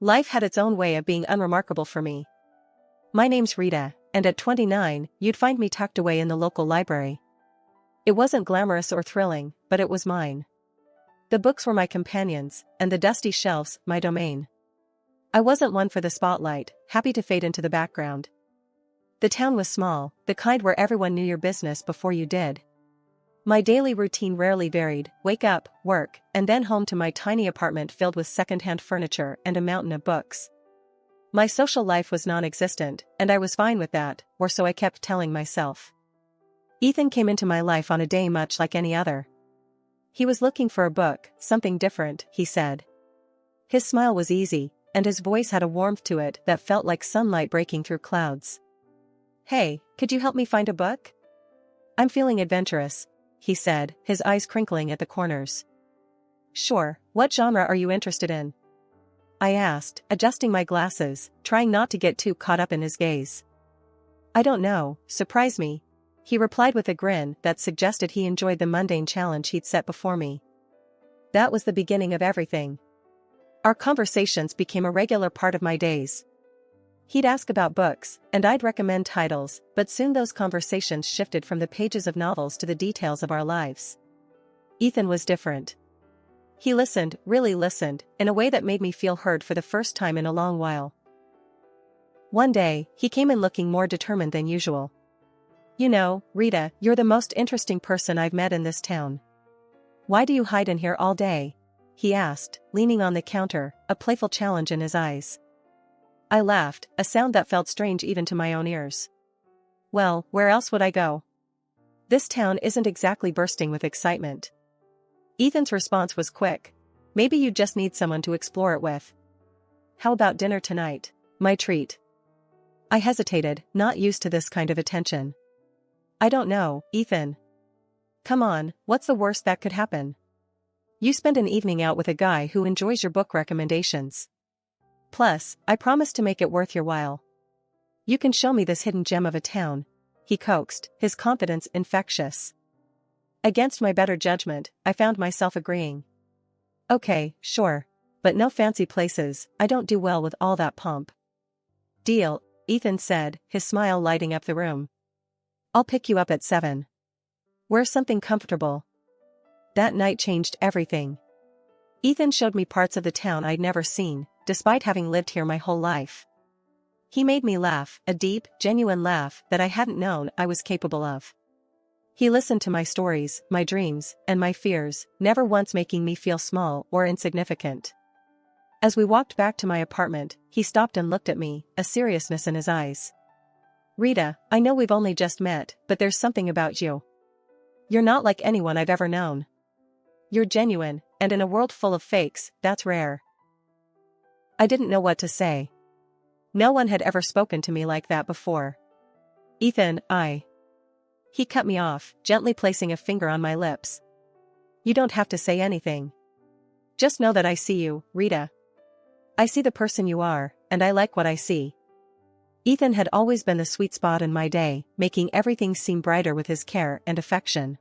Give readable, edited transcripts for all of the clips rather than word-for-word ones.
Life had its own way of being unremarkable for me. My name's Rita, and at 29, you'd find me tucked away in the local library. It wasn't glamorous or thrilling, but it was mine. The books were my companions, and the dusty shelves my domain. I wasn't one for the spotlight, happy to fade into the background. The town was small, the kind where everyone knew your business before you did. My daily routine rarely varied: wake up, work, and then home to my tiny apartment filled with secondhand furniture and a mountain of books. My social life was non-existent, and I was fine with that, or so I kept telling myself. Ethan came into my life on a day much like any other. He was looking for a book, something different, he said. His smile was easy, and his voice had a warmth to it that felt like sunlight breaking through clouds. "Hey, could you help me find a book? I'm feeling adventurous," he said, his eyes crinkling at the corners. "Sure, what genre are you interested in?" I asked, adjusting my glasses, trying not to get too caught up in his gaze. "I don't know, surprise me," he replied with a grin that suggested he enjoyed the mundane challenge he'd set before me. That was the beginning of everything. Our conversations became a regular part of my days. He'd ask about books, and I'd recommend titles, but soon those conversations shifted from the pages of novels to the details of our lives. Ethan was different. He listened, really listened, in a way that made me feel heard for the first time in a long while. One day, he came in looking more determined than usual. "You know, Rita, you're the most interesting person I've met in this town. Why do you hide in here all day?" he asked, leaning on the counter, a playful challenge in his eyes. I laughed, a sound that felt strange even to my own ears. "Well, where else would I go? This town isn't exactly bursting with excitement." Ethan's response was quick. "Maybe you just need someone to explore it with. How about dinner tonight? My treat." I hesitated, not used to this kind of attention. "I don't know, Ethan. Come on, what's the worst that could happen? You spend an evening out with a guy who enjoys your book recommendations. Plus, I promise to make it worth your while. You can show me this hidden gem of a town," he coaxed, his confidence infectious. Against my better judgment, I found myself agreeing. "Okay, sure. But no fancy places, I don't do well with all that pomp." "Deal," Ethan said, his smile lighting up the room. "I'll pick you up at 7. Where's something comfortable?" That night changed everything. Ethan showed me parts of the town I'd never seen, despite having lived here my whole life. He made me laugh, a deep, genuine laugh that I hadn't known I was capable of. He listened to my stories, my dreams, and my fears, never once making me feel small or insignificant. As we walked back to my apartment, he stopped and looked at me, a seriousness in his eyes. "Rita, I know we've only just met, but there's something about you. You're not like anyone I've ever known. You're genuine, and in a world full of fakes, that's rare." I didn't know what to say. No one had ever spoken to me like that before. "Ethan, He cut me off, gently placing a finger on my lips. "You don't have to say anything. Just know that I see you, Rita. I see the person you are, and I like what I see." Ethan had always been the sweet spot in my day, making everything seem brighter with his care and affection.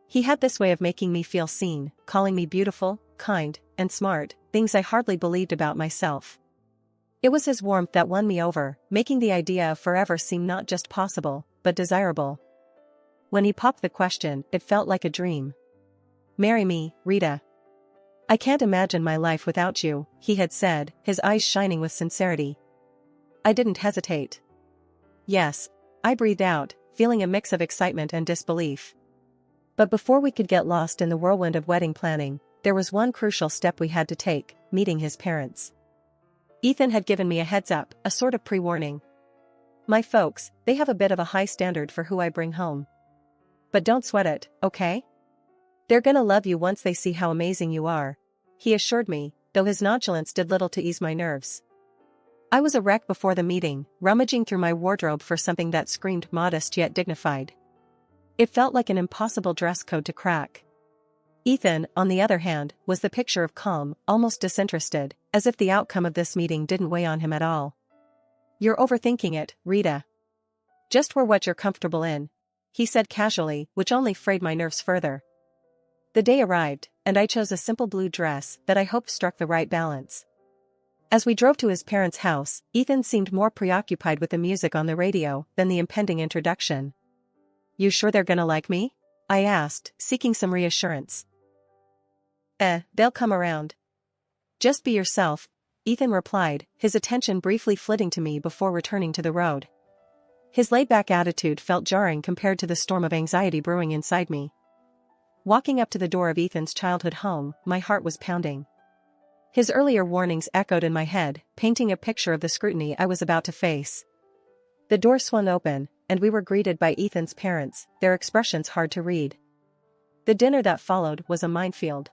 He had this way of making me feel seen, calling me beautiful, kind, and smart, things I hardly believed about myself. It was his warmth that won me over, making the idea of forever seem not just possible, but desirable. When he popped the question, it felt like a dream. "Marry me, Rita. I can't imagine my life without you," he had said, his eyes shining with sincerity. I didn't hesitate. "Yes," I breathed out, feeling a mix of excitement and disbelief. But before we could get lost in the whirlwind of wedding planning, there was one crucial step we had to take: meeting his parents. Ethan had given me a heads up, a sort of pre-warning. "My folks, they have a bit of a high standard for who I bring home. But don't sweat it, okay? They're gonna love you once they see how amazing you are," he assured me, though his nonchalance did little to ease my nerves. I was a wreck before the meeting, rummaging through my wardrobe for something that screamed modest yet dignified. It felt like an impossible dress code to crack. Ethan, on the other hand, was the picture of calm, almost disinterested, as if the outcome of this meeting didn't weigh on him at all. "You're overthinking it, Rita. Just wear what you're comfortable in," he said casually, which only frayed my nerves further. The day arrived, and I chose a simple blue dress that I hoped struck the right balance. As we drove to his parents' house, Ethan seemed more preoccupied with the music on the radio than the impending introduction. "You sure they're gonna like me?" I asked, seeking some reassurance. They'll come around. Just be yourself," Ethan replied, his attention briefly flitting to me before returning to the road. His laid-back attitude felt jarring compared to the storm of anxiety brewing inside me. Walking up to the door of Ethan's childhood home, my heart was pounding. His earlier warnings echoed in my head, painting a picture of the scrutiny I was about to face. The door swung open, and we were greeted by Ethan's parents, their expressions hard to read. The dinner that followed was a minefield.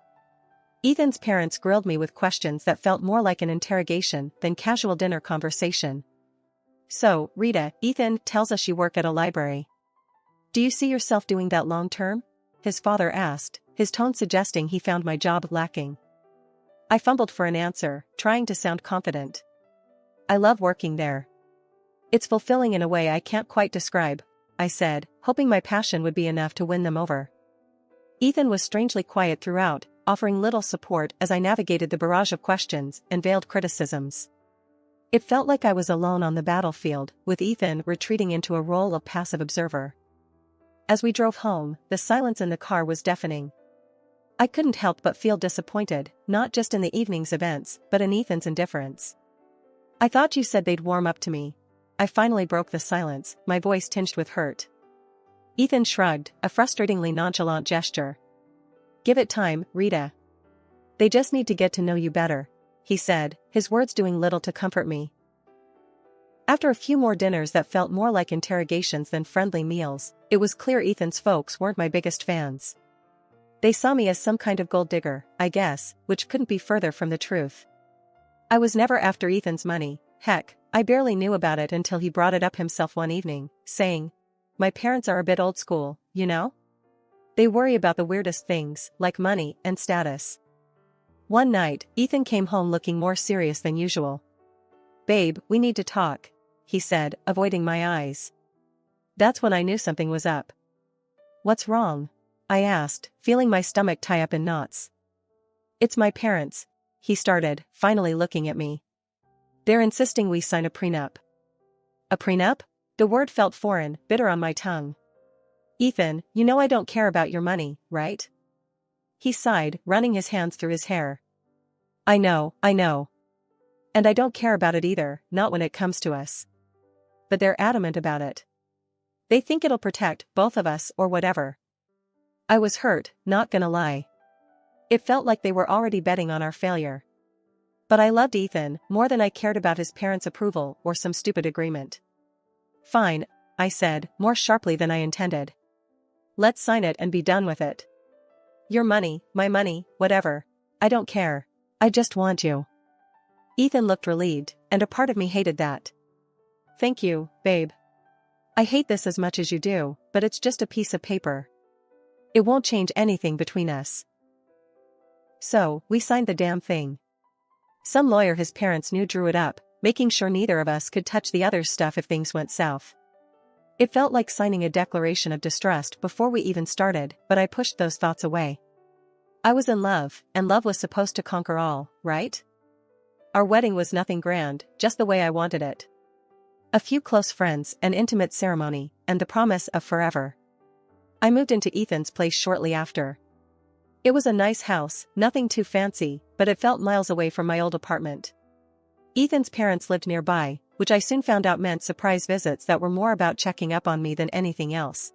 Ethan's parents grilled me with questions that felt more like an interrogation than casual dinner conversation. "So, Rita, Ethan tells us you work at a library. Do you see yourself doing that long term?" his father asked, his tone suggesting he found my job lacking. I fumbled for an answer, trying to sound confident. "I love working there. It's fulfilling in a way I can't quite describe," I said, hoping my passion would be enough to win them over. Ethan was strangely quiet throughout, offering little support as I navigated the barrage of questions and veiled criticisms. It felt like I was alone on the battlefield, with Ethan retreating into a role of passive observer. As we drove home, the silence in the car was deafening. I couldn't help but feel disappointed, not just in the evening's events, but in Ethan's indifference. "I thought you said they'd warm up to me." I finally broke the silence, my voice tinged with hurt. Ethan shrugged, a frustratingly nonchalant gesture. "Give it time, Rita. They just need to get to know you better," he said, his words doing little to comfort me. After a few more dinners that felt more like interrogations than friendly meals, it was clear Ethan's folks weren't my biggest fans. They saw me as some kind of gold digger, I guess, which couldn't be further from the truth. I was never after Ethan's money. Heck, I barely knew about it until he brought it up himself one evening, saying, "My parents are a bit old school, you know? They worry about the weirdest things, like money and status." One night, Ethan came home looking more serious than usual. "Babe, we need to talk," he said, avoiding my eyes. That's when I knew something was up. "What's wrong?" I asked, feeling my stomach tie up in knots. "It's my parents," he started, finally looking at me. "They're insisting we sign a prenup." "A prenup?" The word felt foreign, bitter on my tongue. "Ethan, you know I don't care about your money, right?" He sighed, running his hands through his hair. I know. And I don't care about it either, not when it comes to us. But they're adamant about it. They think it'll protect both of us or whatever." I was hurt, not gonna lie. It felt like they were already betting on our failure. But I loved Ethan more than I cared about his parents' approval or some stupid agreement. "Fine," I said, more sharply than I intended. "Let's sign it and be done with it. Your money, my money, whatever. I don't care. I just want you." Ethan looked relieved, and a part of me hated that. "Thank you, babe. I hate this as much as you do, but it's just a piece of paper. It won't change anything between us." So, we signed the damn thing. Some lawyer his parents knew drew it up, making sure neither of us could touch the other's stuff if things went south. It felt like signing a declaration of distrust before we even started, but I pushed those thoughts away. I was in love, and love was supposed to conquer all, right? Our wedding was nothing grand, just the way I wanted it. A few close friends, an intimate ceremony, and the promise of forever. I moved into Ethan's place shortly after. It was a nice house, nothing too fancy, but it felt miles away from my old apartment. Ethan's parents lived nearby, which I soon found out meant surprise visits that were more about checking up on me than anything else.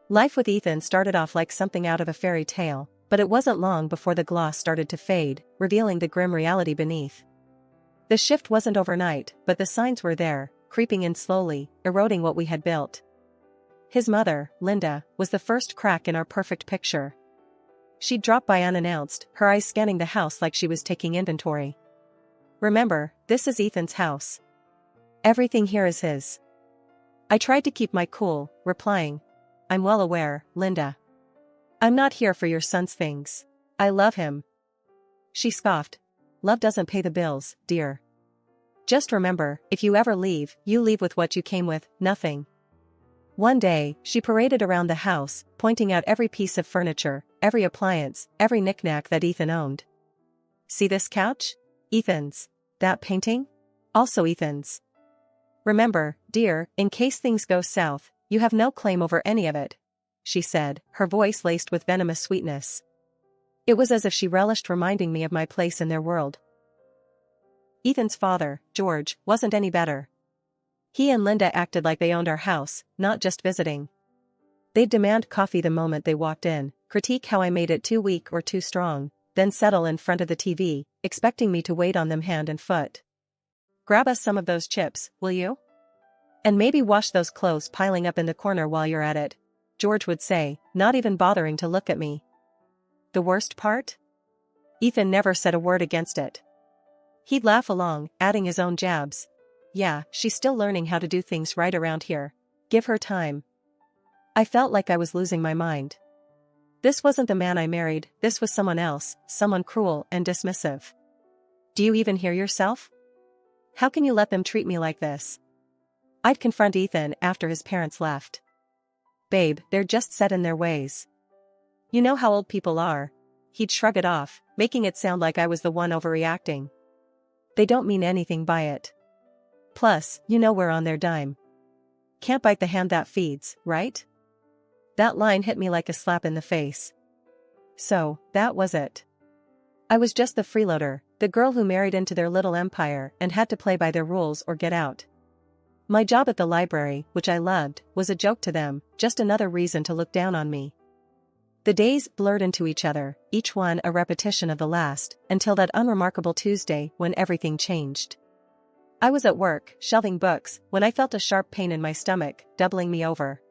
Life with Ethan started off like something out of a fairy tale, but it wasn't long before the gloss started to fade, revealing the grim reality beneath. The shift wasn't overnight, but the signs were there, creeping in slowly, eroding what we had built. His mother, Linda, was the first crack in our perfect picture. She'd drop by unannounced, her eyes scanning the house like she was taking inventory. "Remember, this is Ethan's house. Everything here is his." I tried to keep my cool, replying, "I'm well aware, Linda. I'm not here for your son's things. I love him." She scoffed. "Love doesn't pay the bills, dear. Just remember, if you ever leave, you leave with what you came with, nothing." One day, she paraded around the house, pointing out every piece of furniture, every appliance, every knickknack that Ethan owned. "See this couch? Ethan's. That painting? Also Ethan's. Remember, dear, in case things go south, you have no claim over any of it, she said, her voice laced with venomous sweetness. It was as if she relished reminding me of my place in their world. Ethan's father, George, wasn't any better. He and Linda acted like they owned our house, not just visiting. They'd demand coffee the moment they walked in, critique how I made it too weak or too strong, then settle in front of the TV, expecting me to wait on them hand and foot. Grab us some of those chips, will you? And maybe wash those clothes piling up in the corner while you're at it, George would say, not even bothering to look at me. The worst part? Ethan never said a word against it. He'd laugh along, adding his own jabs. Yeah, she's still learning how to do things right around here. Give her time. I felt like I was losing my mind. This wasn't the man I married, this was someone else, someone cruel and dismissive. Do you even hear yourself? How can you let them treat me like this? I'd confront Ethan after his parents left. Babe, they're just set in their ways. You know how old people are. He'd shrug it off, making it sound like I was the one overreacting. They don't mean anything by it. Plus, you know we're on their dime. Can't bite the hand that feeds, right? That line hit me like a slap in the face. So, that was it. I was just the freeloader, the girl who married into their little empire and had to play by their rules or get out. My job at the library, which I loved, was a joke to them, just another reason to look down on me. The days blurred into each other, each one a repetition of the last, until that unremarkable Tuesday when everything changed. I was at work, shelving books, when I felt a sharp pain in my stomach, doubling me over.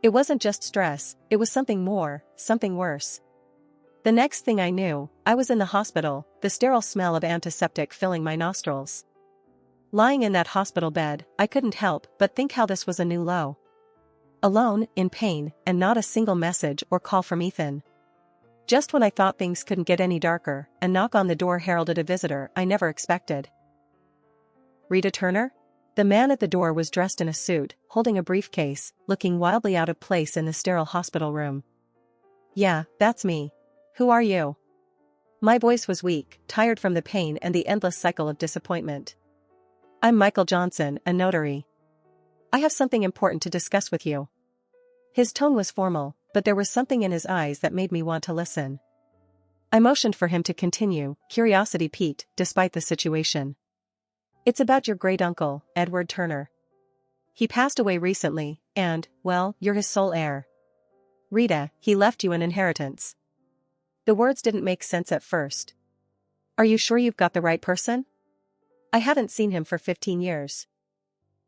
It wasn't just stress, it was something more, something worse. The next thing I knew, I was in the hospital, the sterile smell of antiseptic filling my nostrils. Lying in that hospital bed, I couldn't help but think how this was a new low. Alone, in pain, and not a single message or call from Ethan. Just when I thought things couldn't get any darker, a knock on the door heralded a visitor I never expected. Rita Turner? The man at the door was dressed in a suit, holding a briefcase, looking wildly out of place in the sterile hospital room. Yeah, that's me. Who are you? My voice was weak, tired from the pain and the endless cycle of disappointment. I'm Michael Johnson, a notary. I have something important to discuss with you. His tone was formal, but there was something in his eyes that made me want to listen. I motioned for him to continue, curiosity piqued, despite the situation. It's about your great-uncle, Edward Turner. He passed away recently, and, well, you're his sole heir. Rita, he left you an inheritance. The words didn't make sense at first. Are you sure you've got the right person? I haven't seen him for 15 years.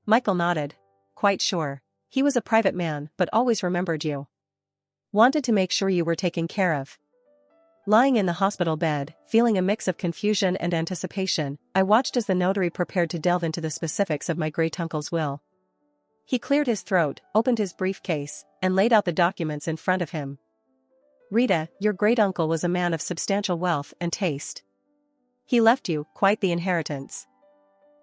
Michael nodded. Quite sure. He was a private man, but always remembered you. Wanted to make sure you were taken care of. Lying in the hospital bed, feeling a mix of confusion and anticipation, I watched as the notary prepared to delve into the specifics of my great-uncle's will. He cleared his throat, opened his briefcase, and laid out the documents in front of him. Rita, your great-uncle was a man of substantial wealth and taste. He left you quite the inheritance.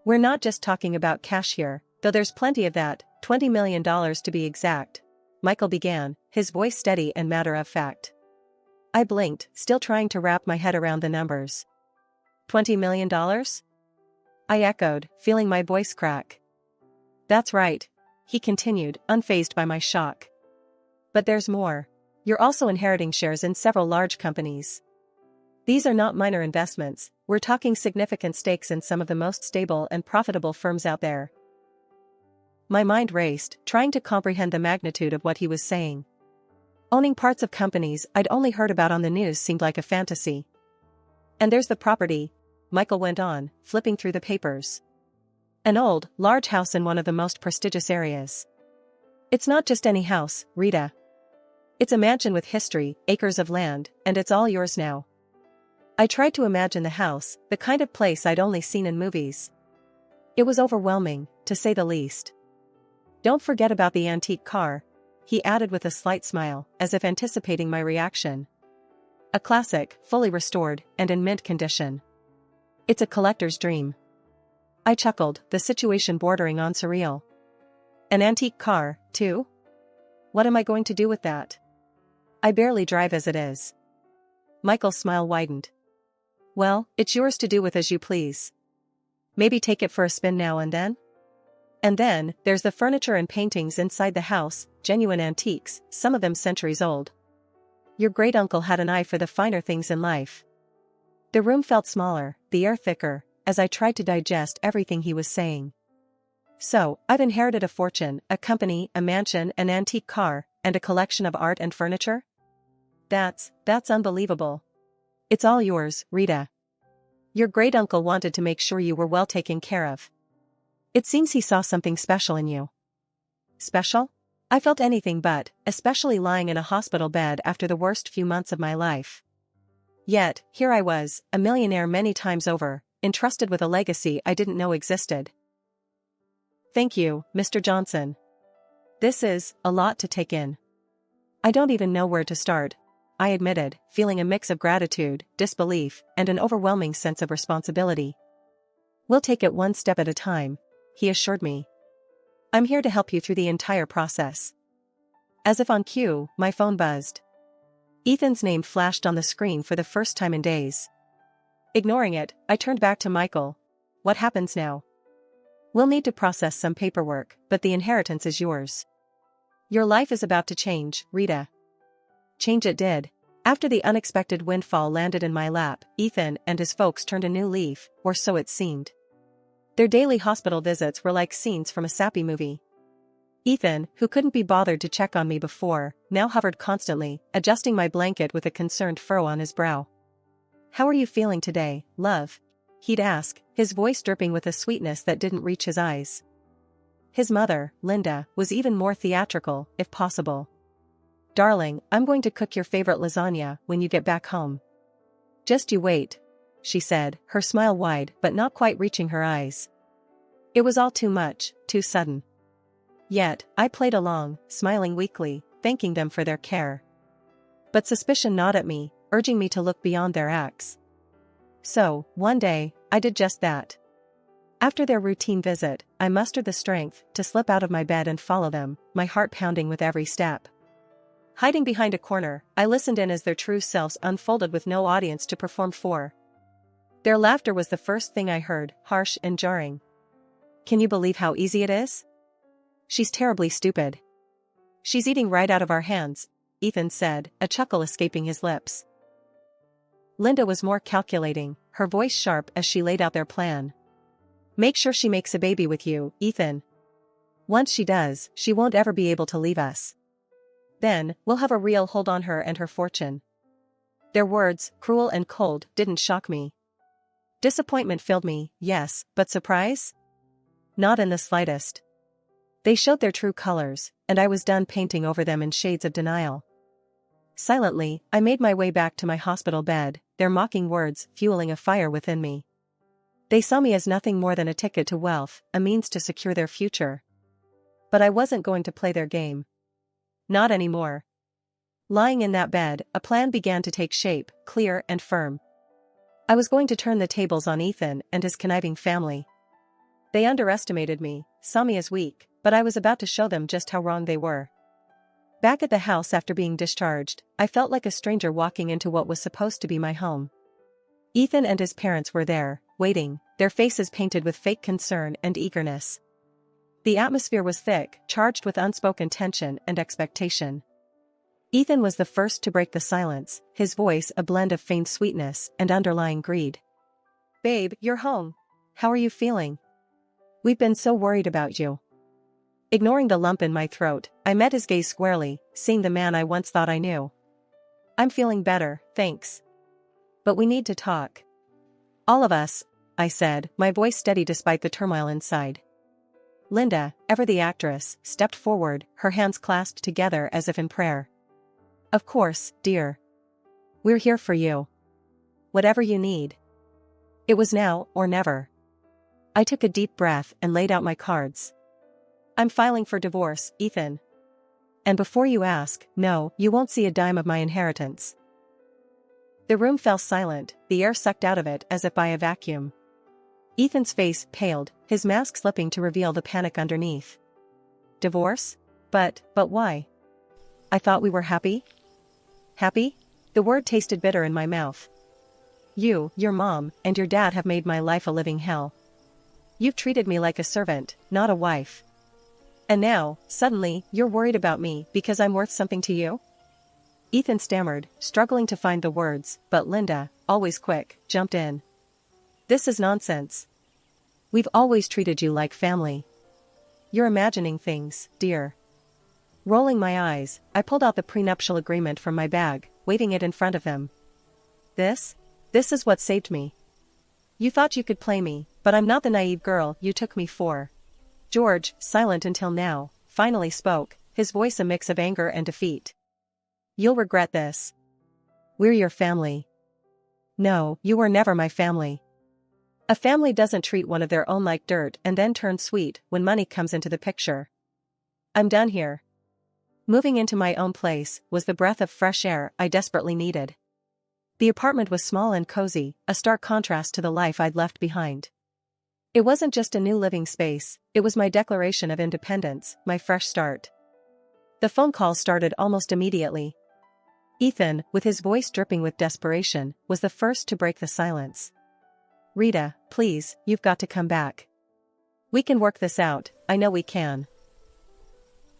We're not just talking about cash here, though there's plenty of that, $20 million to be exact, Michael began, his voice steady and matter-of-fact. I blinked, still trying to wrap my head around the numbers. $20 million? I echoed, feeling my voice crack. That's right, he continued, unfazed by my shock. But there's more. You're also inheriting shares in several large companies. These are not minor investments, we're talking significant stakes in some of the most stable and profitable firms out there. My mind raced, trying to comprehend the magnitude of what he was saying. Owning parts of companies I'd only heard about on the news seemed like a fantasy. And there's the property, Michael went on, flipping through the papers. An old, large house in one of the most prestigious areas. It's not just any house, Rita. It's a mansion with history, acres of land, and it's all yours now. I tried to imagine the house, the kind of place I'd only seen in movies. It was overwhelming, to say the least. Don't forget about the antique car, he added with a slight smile, as if anticipating my reaction. A classic, fully restored, and in mint condition. It's a collector's dream. I chuckled, the situation bordering on surreal. An antique car, too? What am I going to do with that? I barely drive as it is. Michael's smile widened. Well, it's yours to do with as you please. Maybe take it for a spin now and then? And then, there's the furniture and paintings inside the house, genuine antiques, some of them centuries old. Your great-uncle had an eye for the finer things in life. The room felt smaller, the air thicker, as I tried to digest everything he was saying. So, I've inherited a fortune, a company, a mansion, an antique car, and a collection of art and furniture? That's unbelievable. It's all yours, Rita. Your great-uncle wanted to make sure you were well taken care of. It seems he saw something special in you. Special? I felt anything but, especially lying in a hospital bed after the worst few months of my life. Yet, here I was, a millionaire many times over, entrusted with a legacy I didn't know existed. Thank you, Mr. Johnson. This is a lot to take in. I don't even know where to start, I admitted, feeling a mix of gratitude, disbelief, and an overwhelming sense of responsibility. We'll take it one step at a time, he assured me. I'm here to help you through the entire process. As if on cue, my phone buzzed. Ethan's name flashed on the screen for the first time in days. Ignoring it, I turned back to Michael. What happens now? We'll need to process some paperwork, but the inheritance is yours. Your life is about to change, Rita. Change it did. After the unexpected windfall landed in my lap, Ethan and his folks turned a new leaf, or so it seemed. Their daily hospital visits were like scenes from a sappy movie. Ethan, who couldn't be bothered to check on me before, now hovered constantly, adjusting my blanket with a concerned furrow on his brow. How are you feeling today, love? He'd ask, his voice dripping with a sweetness that didn't reach his eyes. His mother, Linda, was even more theatrical, if possible. Darling, I'm going to cook your favorite lasagna when you get back home. Just you wait, she said, her smile wide but not quite reaching her eyes. It was all too much, too sudden. Yet, I played along, smiling weakly, thanking them for their care. But suspicion gnawed at me, urging me to look beyond their acts. So, one day, I did just that. After their routine visit, I mustered the strength to slip out of my bed and follow them, my heart pounding with every step. Hiding behind a corner, I listened in as their true selves unfolded with no audience to perform for. Their laughter was the first thing I heard, harsh and jarring. Can you believe how easy it is? She's terribly stupid. She's eating right out of our hands, Ethan said, a chuckle escaping his lips. Linda was more calculating, her voice sharp as she laid out their plan. Make sure she makes a baby with you, Ethan. Once she does, she won't ever be able to leave us. Then, we'll have a real hold on her and her fortune. Their words, cruel and cold, didn't shock me. Disappointment filled me, yes, but surprise? Not in the slightest. They showed their true colors, and I was done painting over them in shades of denial. Silently, I made my way back to my hospital bed, their mocking words fueling a fire within me. They saw me as nothing more than a ticket to wealth, a means to secure their future. But I wasn't going to play their game. Not anymore. Lying in that bed, a plan began to take shape, clear and firm. I was going to turn the tables on Ethan and his conniving family. They underestimated me, saw me as weak, but I was about to show them just how wrong they were. Back at the house after being discharged, I felt like a stranger walking into what was supposed to be my home. Ethan and his parents were there, waiting, their faces painted with fake concern and eagerness. The atmosphere was thick, charged with unspoken tension and expectation. Ethan was the first to break the silence, his voice a blend of feigned sweetness and underlying greed. Babe, you're home. How are you feeling? We've been so worried about you. Ignoring the lump in my throat, I met his gaze squarely, seeing the man I once thought I knew. I'm feeling better, thanks. But we need to talk. All of us, I said, my voice steady despite the turmoil inside. Linda, ever the actress, stepped forward, her hands clasped together as if in prayer. Of course, dear. We're here for you. Whatever you need. It was now or never. I took a deep breath and laid out my cards. I'm filing for divorce, Ethan. And before you ask, no, you won't see a dime of my inheritance. The room fell silent, the air sucked out of it as if by a vacuum. Ethan's face paled, his mask slipping to reveal the panic underneath. Divorce? But why? I thought we were happy? Happy? The word tasted bitter in my mouth. You, your mom, and your dad have made my life a living hell. You've treated me like a servant, not a wife. And now, suddenly, you're worried about me because I'm worth something to you? Ethan stammered, struggling to find the words, but Linda, always quick, jumped in. This is nonsense. We've always treated you like family. You're imagining things, dear. Rolling my eyes, I pulled out the prenuptial agreement from my bag, waving it in front of him. This is what saved me. You thought you could play me, but I'm not the naive girl you took me for. George, silent until now, finally spoke, his voice a mix of anger and defeat. You'll regret this. We're your family. No, you were never my family. A family doesn't treat one of their own like dirt and then turn sweet when money comes into the picture. I'm done here. Moving into my own place was the breath of fresh air I desperately needed. The apartment was small and cozy, a stark contrast to the life I'd left behind. It wasn't just a new living space, it was my declaration of independence, my fresh start. The phone call started almost immediately. Ethan, with his voice dripping with desperation, was the first to break the silence. Rita, please, you've got to come back. We can work this out, I know we can.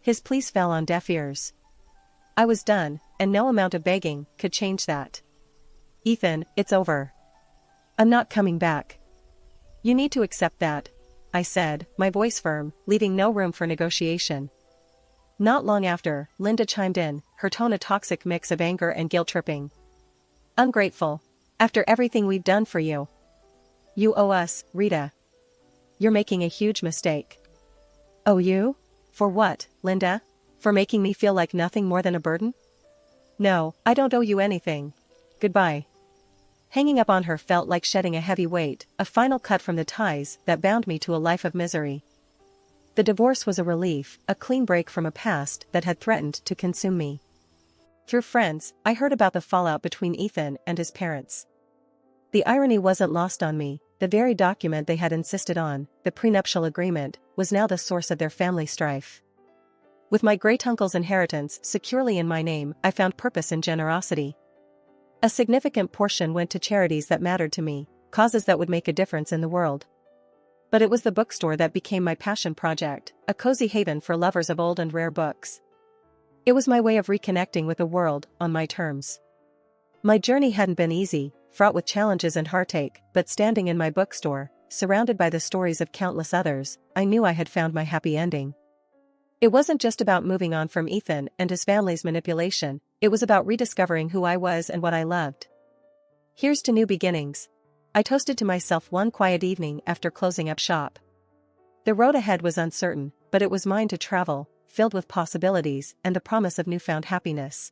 His pleas fell on deaf ears. I was done, and no amount of begging could change that. Ethan, it's over. I'm not coming back. You need to accept that, I said, my voice firm, leaving no room for negotiation. Not long after, Linda chimed in, her tone a toxic mix of anger and guilt-tripping. Ungrateful. After everything we've done for you. You owe us, Rita. You're making a huge mistake. Owe you? For what, Linda? For making me feel like nothing more than a burden? No, I don't owe you anything. Goodbye. Hanging up on her felt like shedding a heavy weight, a final cut from the ties that bound me to a life of misery. The divorce was a relief, a clean break from a past that had threatened to consume me. Through friends, I heard about the fallout between Ethan and his parents. The irony wasn't lost on me, the very document they had insisted on, the prenuptial agreement, was now the source of their family strife. With my great-uncle's inheritance securely in my name, I found purpose in generosity. A significant portion went to charities that mattered to me, causes that would make a difference in the world. But it was the bookstore that became my passion project, a cozy haven for lovers of old and rare books. It was my way of reconnecting with the world, on my terms. My journey hadn't been easy, fraught with challenges and heartache, but standing in my bookstore, surrounded by the stories of countless others, I knew I had found my happy ending. It wasn't just about moving on from Ethan and his family's manipulation, it was about rediscovering who I was and what I loved. Here's to new beginnings. I toasted to myself one quiet evening after closing up shop. The road ahead was uncertain, but it was mine to travel, filled with possibilities and the promise of newfound happiness.